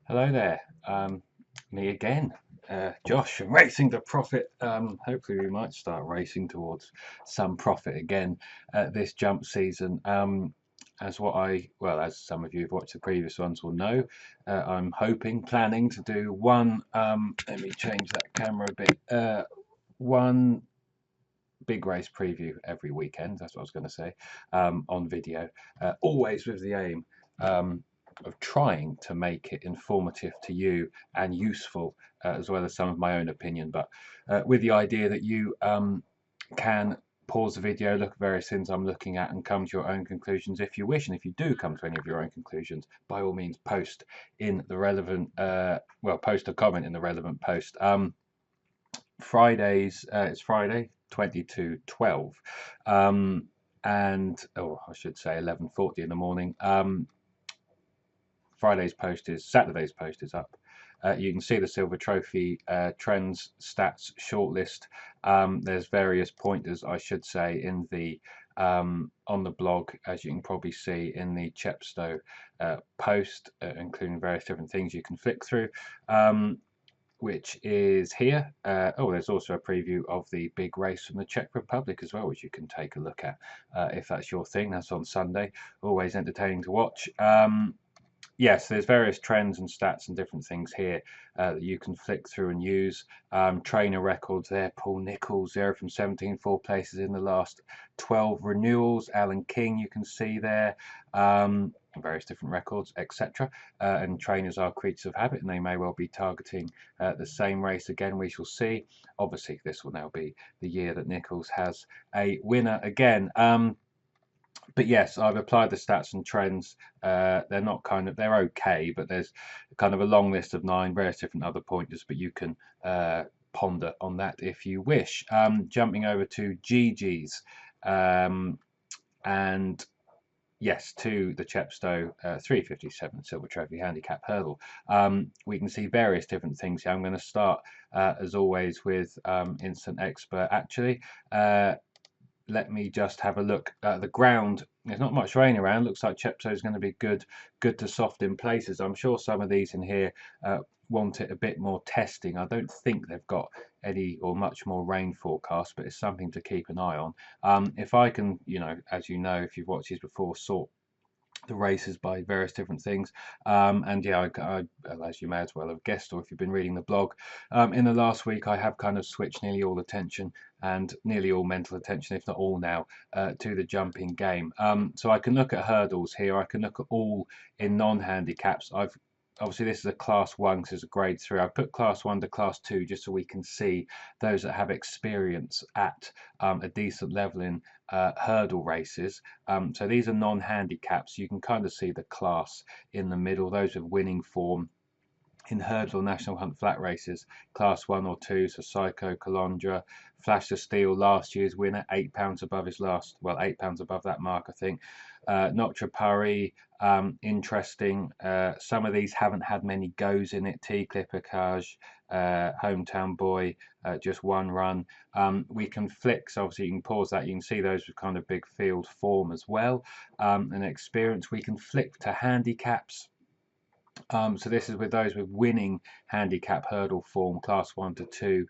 Hello there, me again, Josh from Racing to Profit. Hopefully, we might start racing towards some profit again this jump season. As some of you who've watched the previous ones will know, I'm planning to do one. Let me change that camera a bit. One big race preview every weekend. That's what I was going to say on video, always with the aim. Of trying to make it informative to you and useful, as well as some of my own opinion, but with the idea that you can pause the video, look at various things I'm looking at, and come to your own conclusions if you wish. And if you do come to any of your own conclusions, by all means, post in the relevant, post a comment in the relevant post. It's Friday, 22:12, and I should say 11:40 in the morning. Saturday's post is up. You can see the Silver Trophy trends stats shortlist. There's various pointers, I should say, in the on the blog, as you can probably see in the Chepstow post, including various different things you can flick through. Which is here. There's also a preview of the big race from the Czech Republic as well, which you can take a look at if that's your thing. That's on Sunday. Always entertaining to watch. Yes, there's various trends and stats and different things here that you can flick through and use. Trainer records there. Paul Nicholls, 0 from 17, 4 places in the last 12 renewals. Alan King, you can see there. Various different records, etc. And trainers are creatures of habit, and they may well be targeting the same race again. We shall see. Obviously, this will now be the year that Nicholls has a winner again. But yes, I've applied the stats and trends. They're okay, but there's kind of a long list of 9 various different other pointers, but you can ponder on that if you wish. Jumping over to GG's, and yes, to the Chepstow 357 Silver Trophy Handicap Hurdle. We can see various different things here. I'm going to start, as always, with Instant Expert. Actually, let me just have a look at the ground. There's not much rain around. Looks like Chepstow is going to be good to soft in places. I'm sure some of these in here want it a bit more testing. I don't think they've got any or much more rain forecast, but it's something to keep an eye on. If I can, as you know, if you've watched these before, sort the races by various different things, and yeah, as you may as well have guessed, or if you've been reading the blog, in the last week I have kind of switched nearly all attention and nearly all mental attention, if not all now, to the jumping game. So I can look at hurdles here, I can look at all in non-handicaps. Obviously this is a class 1 because it's a grade 3. I've put class 1 to class 2 just so we can see those that have experience at a decent level in hurdle races. So these are non-handicaps. You can kind of see the class in the middle, those with winning form in hurdle national hunt flat races, class 1 or 2. So Psycho Kalondra, Flash the Steel, last year's winner, £8 above his last, well, £8 above that mark, I think. Notre Paris, interesting. Some of these haven't had many goes in it. T Clippicage, Hometown Boy, just one run. We can flick, so obviously you can pause that. You can see those with kind of big field form as well, and experience. We can flick to handicaps. So this is with those with winning handicap hurdle form, class 1 to 2.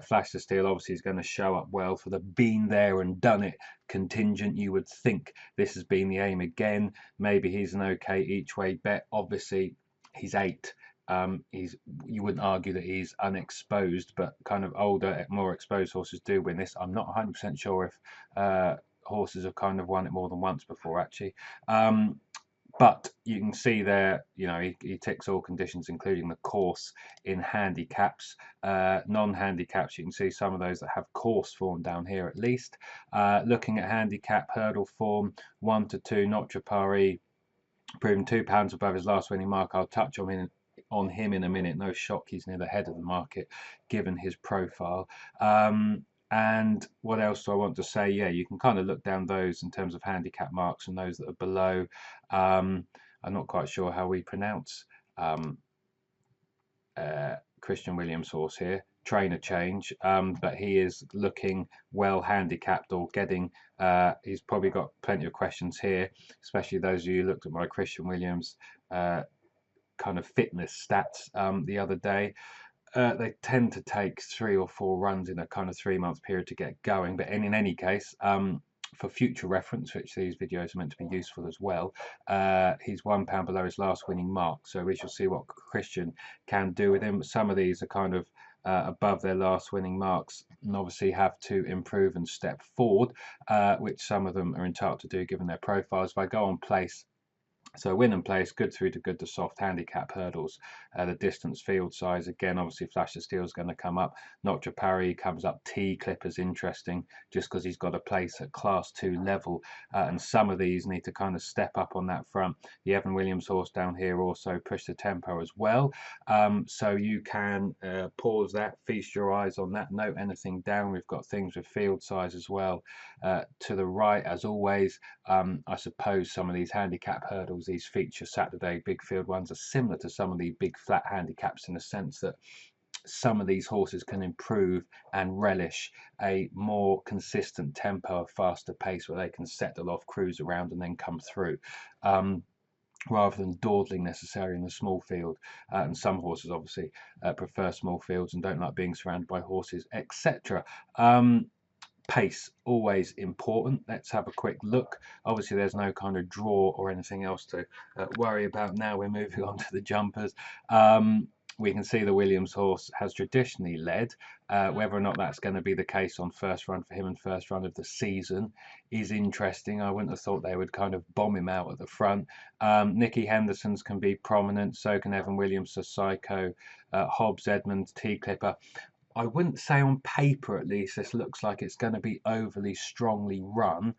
Flash the Steel obviously is going to show up well for the been there and done it contingent. You would think this has been the aim again. Maybe he's an okay each way bet. Obviously he's 8. You wouldn't argue that he's unexposed, but kind of older, more exposed horses do win this. I'm not 100% sure if horses have kind of won it more than once before, actually. But you can see there, he ticks all conditions, including the course in handicaps. Non-handicaps, you can see some of those that have course form down here at least. Looking at handicap hurdle form, 1 to 2, Notre Paris, proven £2 above his last winning mark. I'll touch on him in a minute. No shock, he's near the head of the market, given his profile. And what else do I want to say? Yeah, you can kind of look down those in terms of handicap marks and those that are below. I'm not quite sure how we pronounce Christian Williams' horse here. Trainer change, but he is looking well handicapped or getting. He's probably got plenty of questions here, especially those of you who looked at my Christian Williams kind of fitness stats the other day. They tend to take 3 or 4 runs in a kind of 3-month period to get going. But in any case, for future reference, which these videos are meant to be useful as well, he's £1 below his last winning mark. So we shall see what Christian can do with him. Some of these are kind of above their last winning marks and obviously have to improve and step forward, which some of them are entitled to do given their profiles. If I go on place, so win and place, good through to good to soft handicap hurdles. The distance field size, again, obviously Flash of Steel is going to come up. Not Japari comes up. T Clipper's interesting just because he's got a place at class 2 level. And some of these need to kind of step up on that front. The Evan Williams horse down here also pushed the tempo as well. So you can pause that, feast your eyes on that, note anything down. We've got things with field size as well. To the right, as always, I suppose some of these handicap hurdles, these feature Saturday big field ones, are similar to some of the big flat handicaps in the sense that some of these horses can improve and relish a more consistent tempo, a faster pace where they can settle off, cruise around and then come through. Rather than dawdling necessarily in a small field. And some horses obviously prefer small fields and don't like being surrounded by horses, etc. Pace, always important. Let's have a quick look. Obviously there's no kind of draw or anything else to worry about now. We're moving on to the jumpers. We can see the Williams horse has traditionally led. Whether or not that's going to be the case on first run for him and first run of the season is interesting. I wouldn't have thought they would kind of bomb him out at the front. Nicky Henderson's can be prominent, so can Evan Williams, Psycho, Hobbs, Edmonds, T Clipper. I wouldn't say on paper, at least, this looks like it's going to be overly strongly run.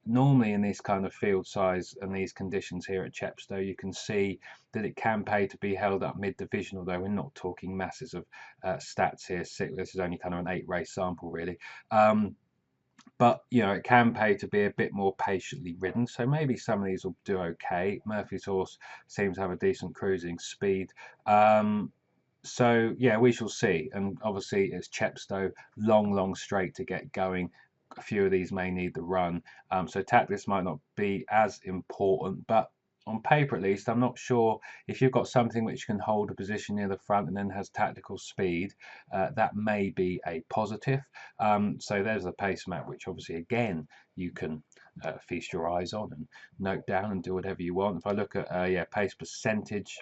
Normally in this kind of field size and these conditions here at Chepstow, you can see that it can pay to be held up mid-division, although we're not talking masses of stats here. This is only kind of an 8-race sample, really. But, you know, it can pay to be a bit more patiently ridden. So maybe some of these will do okay. Murphy's horse seems to have a decent cruising speed. So yeah, we shall see. And obviously it's Chepstow, long straight to get going. A few of these may need the run, so tactics might not be as important, but on paper at least, I'm not sure if you've got something which can hold a position near the front and then has tactical speed, that may be a positive. So there's the Pacemap, which obviously again you can feast your eyes on and note down and do whatever you want. If I look at yeah, pace percentage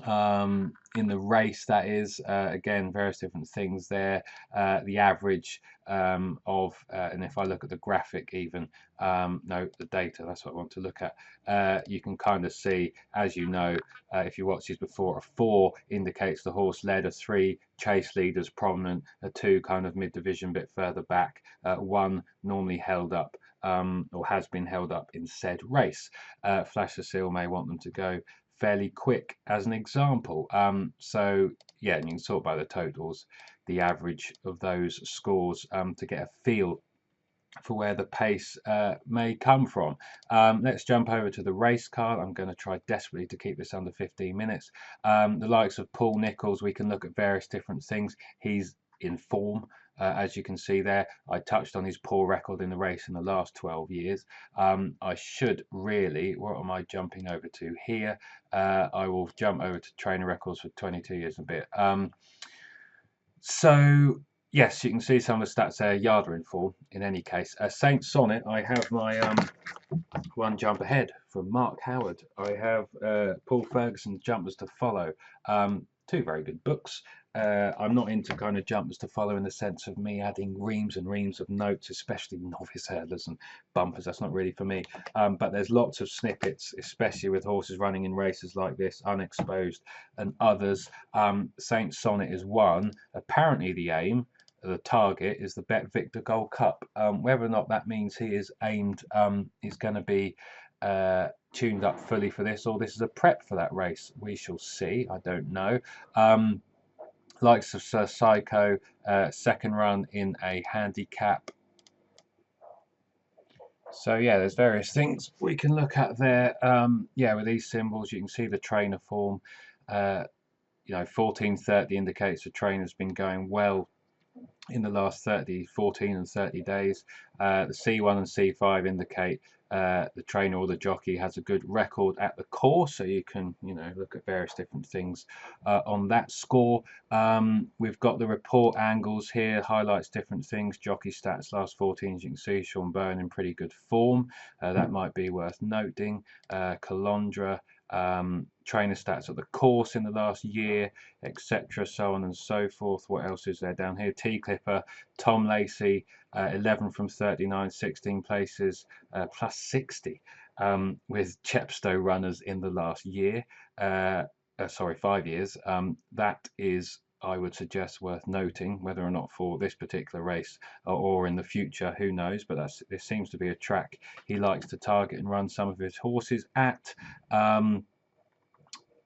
in the race, that is again various different things there, the average of and if I look at the graphic even, no, the data, that's what I want to look at, you can kind of see, as you know, if you watched these before, a 4 indicates the horse led, a 3 chase leaders prominent, a 2 kind of mid-division bit further back, 1 normally held up or has been held up in said race. Flash of Seal may want them to go fairly quick as an example. So yeah, you can sort by the totals, the average of those scores to get a feel for where the pace may come from. Let's jump over to the race card. I'm going to try desperately to keep this under 15 minutes. The likes of Paul Nicholls, we can look at various different things. He's in form. As you can see there, I touched on his poor record in the race in the last 12 years. I should really, what am I jumping over to here? I will jump over to trainer records for 22 years and a bit. So yes, you can see some of the stats there. Yarder in form in any case. Saint Sonnet, I have my one jump ahead from Mark Howard. I have Paul Ferguson's Jumpers to Follow. 2 very good books. I'm not into kind of jumpers to follow in the sense of me adding reams and reams of notes, especially novice hurdlers and bumpers. That's not really for me. But there's lots of snippets, especially with horses running in races like this, Unexposed and others. Saint Sonnet is one. Apparently the aim, the target, is the Bet Victor Gold Cup. Whether or not that means he is aimed, is going to be tuned up fully for this, or this is a prep for that race, we shall see. I don't know. Likes of Sir Psycho, second run in a handicap. So yeah, there's various things we can look at there. Yeah, with these symbols you can see the trainer form. You know, 1430 indicates the trainer's been going well in the last 14 and 30 days. The C1 and C5 indicate the trainer or the jockey has a good record at the course, so you can, look at various different things on that score. We've got the report angles here, highlights different things. Jockey stats last 14, as you can see, Sean Byrne in pretty good form. That might be worth noting. Calondra, trainer stats at the course in the last year, etc., so on and so forth. What else is there down here? T Clipper, Tom Lacey, 11 from 39, 16 places, plus 60 with Chepstow runners in the last year. Sorry, 5 years. That is, I would suggest, worth noting. Whether or not for this particular race or in the future, who knows, but this seems to be a track he likes to target and run some of his horses at.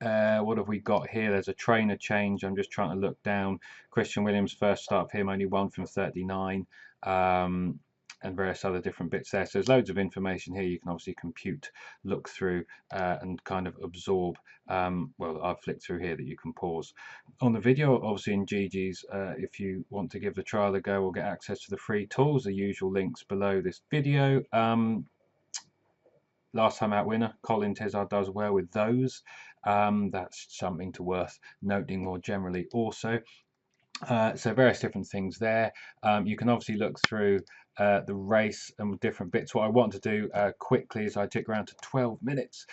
What have we got here? There's a trainer change. I'm just trying to look down. Christian Williams, first start for him, only 1 from 39, and various other different bits there. So there's loads of information here you can obviously compute, look through, and kind of absorb. Well, I've flicked through here that you can pause on the video. Obviously in GG's, if you want to give the trial a go or get access to the free tools, the usual links below this video. Last time out winner, Colin Tizard, does well with those. That's something to worth noting more generally also. So various different things there. You can obviously look through the race and different bits. What I want to do quickly is I tick around to 12 minutes.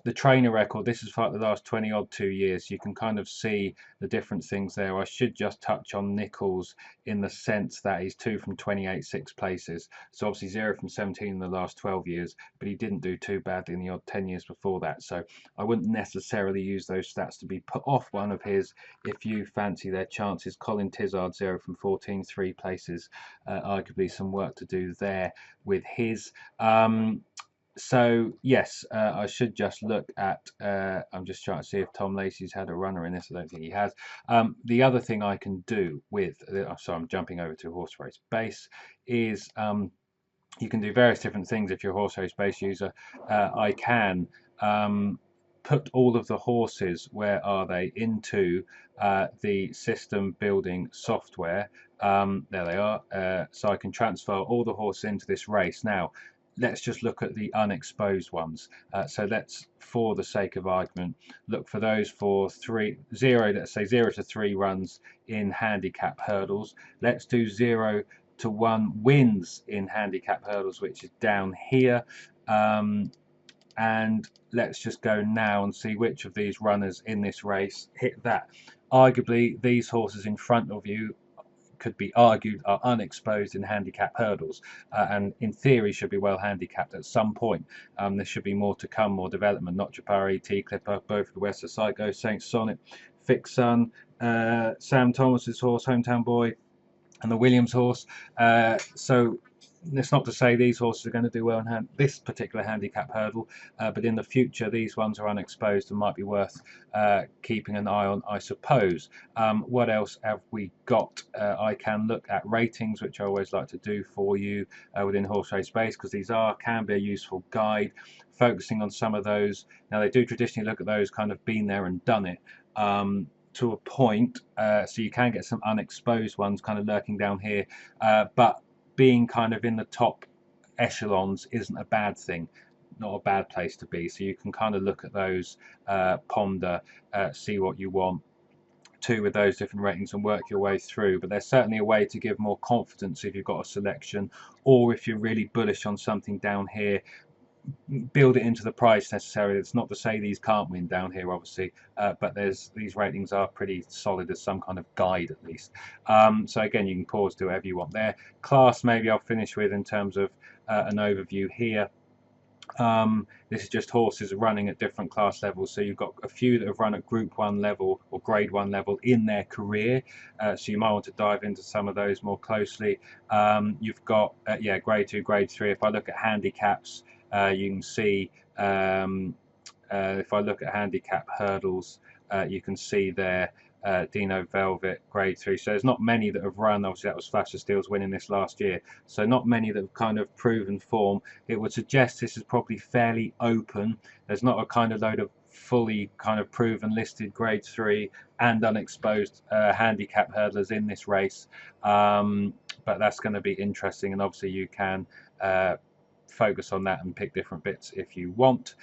The trainer record, this is for the last 20 odd 2 years. You can kind of see the different things there. I should just touch on Nichols in the sense that he's 2 from 28, 6 places. So obviously 0 from 17 in the last 12 years, but he didn't do too badly in the odd 10 years before that. So I wouldn't necessarily use those stats to be put off one of his if you fancy their chances. Colin Tizard, 0 from 14, 3 places. Arguably some work to do there with his. So yes, I should just look at, I'm just trying to see if Tom Lacey's had a runner in this. I don't think he has. The other thing I can do with, sorry, I'm jumping over to horse race base, is you can do various different things if you're a horse race base user. I can put all of the horses, where are they, into the system building software. There they are. So I can transfer all the horses into this race. Now, let's just look at the unexposed ones. So let's, for the sake of argument, look for those for let's say 0 to 3 runs in handicap hurdles. Let's do 0 to 1 wins in handicap hurdles, which is down here. And let's just go now and see which of these runners in this race hit that. Arguably, these horses in front of you could be argued are unexposed in handicap hurdles, and in theory should be well handicapped at some point. There should be more to come, more development. Not Chapari, T Clipper, both the West of Psycho, Saint Sonnet, Fixed Sun, Sam Thomas's horse, Hometown Boy, and the Williams horse. So it's not to say these horses are going to do well in this particular handicap hurdle, but in the future these ones are unexposed and might be worth keeping an eye on, I suppose. What else have we got? I can look at ratings, which I always like to do for you within Horse Race Base, because these can be a useful guide, focusing on some of those. Now, they do traditionally look at those kind of been there and done it. To a point, so you can get some unexposed ones kind of lurking down here, but being kind of in the top echelons isn't a bad thing, not a bad place to be. So you can kind of look at those, ponder, see what you want to with those different ratings and work your way through. But there's certainly a way to give more confidence if you've got a selection, or if you're really bullish on something down here, build it into the price necessarily. It's not to say these can't win down here, obviously, but these ratings are pretty solid as some kind of guide at least. So again, you can pause, do whatever you want there. Class, maybe I'll finish with in terms of an overview here. This is just horses running at different class levels. So you've got a few that have run at Group 1 level or Grade 1 level in their career. So you might want to dive into some of those more closely. You've got, Grade 2, Grade 3. If I look at handicaps, you can see, if I look at handicap hurdles, you can see there, Dino Velvet, Grade 3. So there's not many that have run. Obviously, that was Flash of Steel's winning this last year. So not many that have kind of proven form. It would suggest this is probably fairly open. There's not a kind of load of fully kind of proven listed grade 3 and unexposed handicap hurdlers in this race. But that's going to be interesting, and obviously you can focus on that and pick different bits if you want.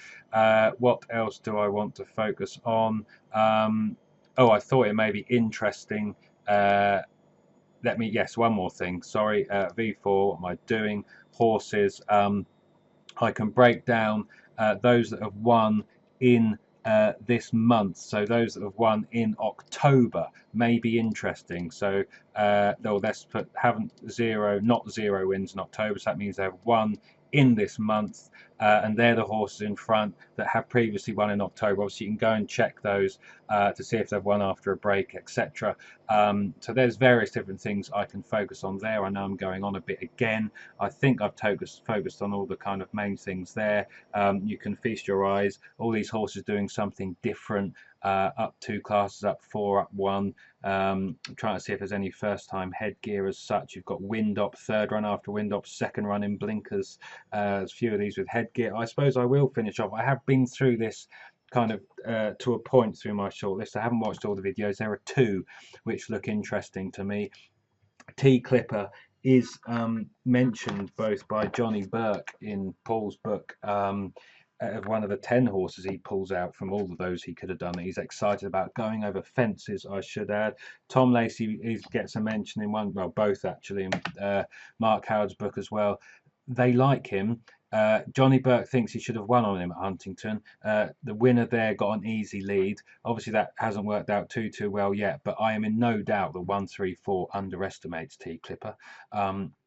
What else do I want to focus on? Oh, I thought it may be interesting. Yes, one more thing. Sorry, V4. What am I doing? Horses. I can break down those that have won in this month. So those that have won in October may be interesting. So let's put not zero wins in October. So that means they've won in this month, and they're the horses in front that have previously won in October. Obviously, you can go and check those to see if they've won after a break, etc. So there's various different things I can focus on there. I know I'm going on a bit again. I think I've focused on all the kind of main things there. You can feast your eyes. All these horses doing something different. Up 2 classes, up 4, up 1. I'm trying to see if there's any first time headgear as such. You've got wind up, third run after wind up, second run in blinkers. There's a few of these with headgear. I suppose I will finish off. I have been through this kind of to a point through my shortlist. I haven't watched all the videos. There are 2 which look interesting to me. T Clipper is mentioned both by Johnny Burke in Paul's book, one of the 10 horses he pulls out from all of those he could have done. He's excited about going over fences, I should add. Tom Lacey gets a mention in one, well, both actually, in Mark Howard's book as well. They like him. Johnny Burke thinks he should have won on him at Huntington. The winner there got an easy lead. Obviously, that hasn't worked out too well yet, but I am in no doubt that 134 underestimates T Clipper.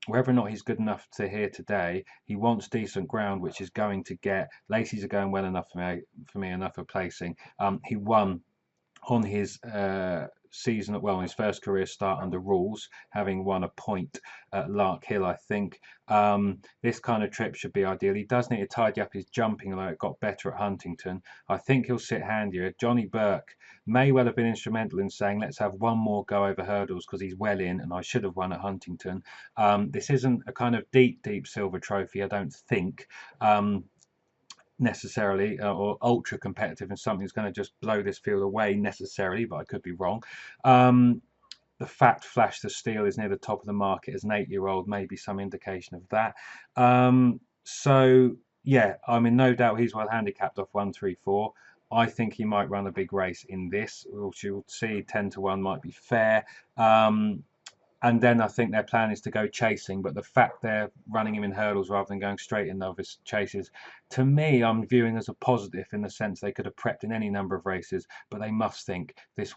Whether or not he's good enough to here today, he wants decent ground, which is going to get. Lacey's are going well enough for me enough for placing. He won on his season, well, his first career start under rules, having won a point at Lark Hill, I think. This kind of trip should be ideal. He does need to tidy up his jumping, although it got better at Huntington. I think he'll sit handier. Johnny Burke may well have been instrumental in saying, let's have one more go over hurdles because he's well in, and I should have won at Huntington. This isn't a kind of deep silver trophy, I don't think. Necessarily or ultra competitive, and something's going to just blow this field away necessarily, but I could be wrong. The fact Flash the Steel is near the top of the market as an 8-year-old may be some indication of that. So yeah, I'm in no doubt he's well handicapped off 134. I think he might run a big race in this, which you'll see 10 to 1 might be fair. And then I think their plan is to go chasing, but the fact they're running him in hurdles rather than going straight in novice chases, to me, I'm viewing as a positive in the sense they could have prepped in any number of races, but they must think this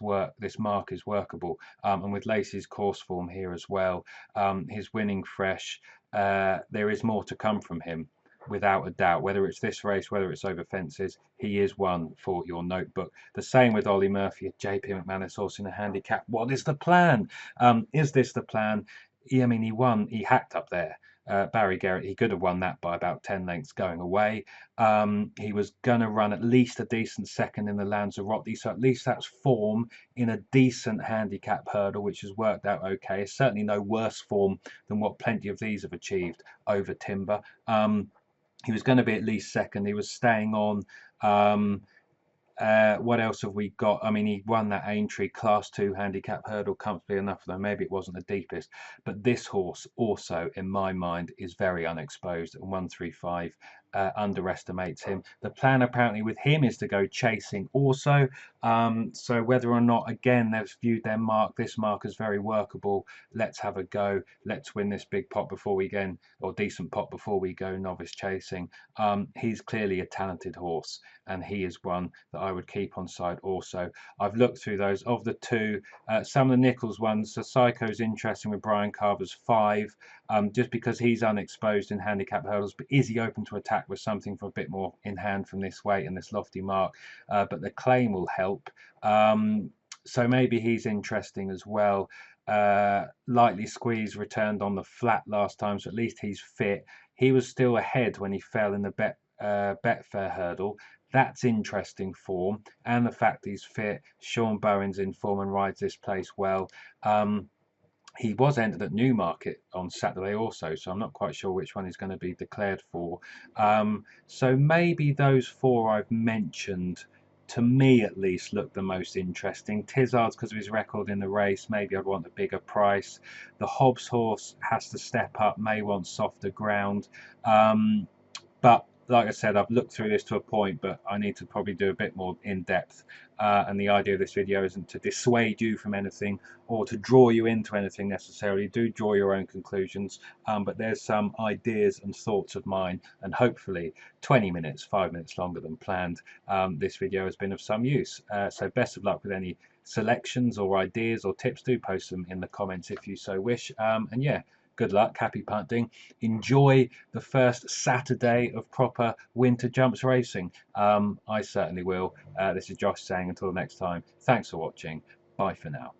mark is workable. And with Lacey's course form here as well, his winning fresh, there is more to come from him. Without a doubt, whether it's this race, whether it's over fences, he is one for your notebook. The same with Ollie Murphy at JP McManus horse in a handicap. What is the plan? Is this the plan? I mean, he won, he hacked up there. Barry Garrett, he could have won that by about 10 lengths going away. He was going to run at least a decent second in the Lanzarote, so at least that's form in a decent handicap hurdle, which has worked out okay. It's certainly no worse form than what plenty of these have achieved over timber. He was going to be at least second. He was staying on. What else have we got? I mean, he won that Aintree Class 2 handicap hurdle comfortably enough, though maybe it wasn't the deepest. But this horse also, in my mind, is very unexposed, and 135 underestimates him. The plan apparently with him is to go chasing also. So whether or not, again, they've viewed this mark as very workable, let's have a go. Let's win this big pot before we go, or decent pot before we go novice chasing. He's clearly a talented horse, and he is one that I would keep on side also. I've looked through those. Of the 2, some of the Nichols ones, so Psycho's interesting with Brian Carver's 5, just because he's unexposed in handicap hurdles, but is he open to attack with something for a bit more in hand from this weight and this lofty mark? But the claim will help. So maybe he's interesting as well. Lightly Squeezed returned on the flat last time, so at least he's fit. He was still ahead when he fell in the Betfair hurdle. That's interesting form, and the fact he's fit. Sean Bowen's in form and rides this place well. He was entered at Newmarket on Saturday also, so I'm not quite sure which one he's going to be declared for. So maybe those 4 I've mentioned to me at least, looked the most interesting. Tizard's because of his record in the race, maybe I'd want a bigger price. The Hobbs horse has to step up, may want softer ground. But like I said, I've looked through this to a point, but I need to probably do a bit more in depth. And the idea of this video isn't to dissuade you from anything or to draw you into anything necessarily. Do draw your own conclusions, but there's some ideas and thoughts of mine, and hopefully 20 minutes, 5 minutes longer than planned, this video has been of some use. So best of luck with any selections or ideas or tips. Do post them in the comments if you so wish. And yeah, good luck, happy punting. Enjoy the first Saturday of proper winter jumps racing. I certainly will. This is Josh saying until next time, thanks for watching. Bye for now.